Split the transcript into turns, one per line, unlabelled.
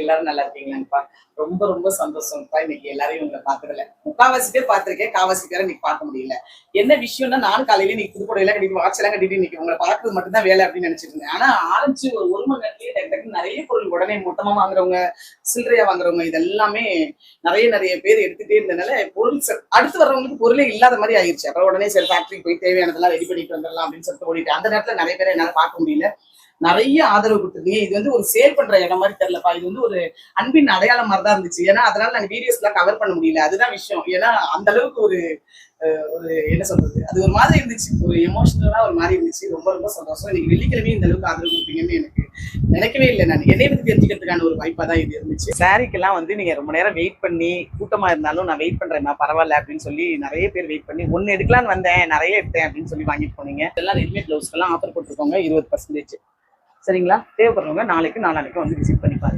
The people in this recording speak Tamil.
எல்லாரும் நல்லா இருக்கீங்களாங்கப்பா? ரொம்ப ரொம்ப சந்தோஷம்ப்பா. இன்னைக்கு எல்லாரையும் உங்களை பார்த்ததுல. முக்காவாசி பேர் பார்த்திருக்கேன். காவாசி பேரை இன்னைக்கு பார்க்க முடியல. என்ன விஷயம்னா, நானும் காலையில இன்னைக்கு புது புடவைலாம் கட்டிட்டு, வாட்ச் எல்லாம் கட்டிட்டு இன்னைக்கு உங்களை பார்க்கறது மட்டும் தான் வேலை அப்படின்னு நினைச்சிட்டு இருந்தேன். ஆனா ஆரம்பிச்சு ஒரு மணி நேரத்திலேயே டக்கு டக்குன்னு நிறைய பொருள் உடனே மொத்தமா வாங்குறவங்க, சில்லறையா வாங்குறவங்க இது எல்லாமே நிறைய பேர் எடுத்துட்டே இருந்தனால பொருள் அடுத்து வர்றவங்களுக்கு பொருளே இல்லாத மாதிரி ஆயிடுச்சு. அப்புறம் உடனே சரி ஃபேக்டரிக்கு போய் தேவையானதெல்லாம் ரெடி பண்ணிட்டு வந்துடலாம் அப்படின்னு சொல்லிட்டு ஓடிட்டு அந்த நேரத்துல நிறைய பேரை என்னால பார்க்க முடியல. நிறைய ஆதரவு கொடுத்துருந்தீங்க. இது வந்து ஒரு சேல் பண்ற இடம் மாதிரி தெரியலப்பா. இது வந்து ஒரு அன்பின் அடையாளம் மாதிரி தான் இருந்துச்சு. ஏன்னா அதனால நாங்க வீடியோஸ் எல்லாம் கவர் பண்ண முடியல. அதுதான் விஷயம். ஏன்னா அந்த அளவுக்கு ஒரு ஒரு என்ன சொல்றது, அது ஒரு மாதிரி இருந்துச்சு. ஒரு எமோஷனலா ஒரு மாதிரி இருந்துச்சு. ரொம்ப ரொம்ப சந்தோஷம். இன்னைக்கு வெள்ளிக்கிழமையும் இந்த அளவுக்கு ஆதரவு கொடுப்பீங்கன்னு எனக்கு நினைக்கவே இல்லை. நான் என்னை பத்தி தெரிஞ்சுக்கிறதுக்கான ஒரு வாய்ப்பா தான் இது இருந்துச்சு. சாரிக்கெல்லாம் வந்து நீங்க ரொம்ப நேரம் வெயிட் பண்ணி, கூட்டமா இருந்தாலும் நான் வெயிட் பண்றேன் பரவாயில்ல அப்படின்னு சொல்லி நிறைய பேர் வெயிட் பண்ணி ஒன்னு எடுக்கலான்னு வந்தேன், நிறைய எடுத்தேன் அப்படின்னு சொல்லி வாங்கிட்டு போனீங்க. இதெல்லாம் ரெடிமேட் பிளவுஸ்க்கெல்லாம் ஆஃபர் போட்டுருக்கோங்க 20%. சரிங்களா? தேவைப்படுறவங்க நாளைக்கு நாளானைக்கு வந்து விசிட் பண்ணி பாருங்க.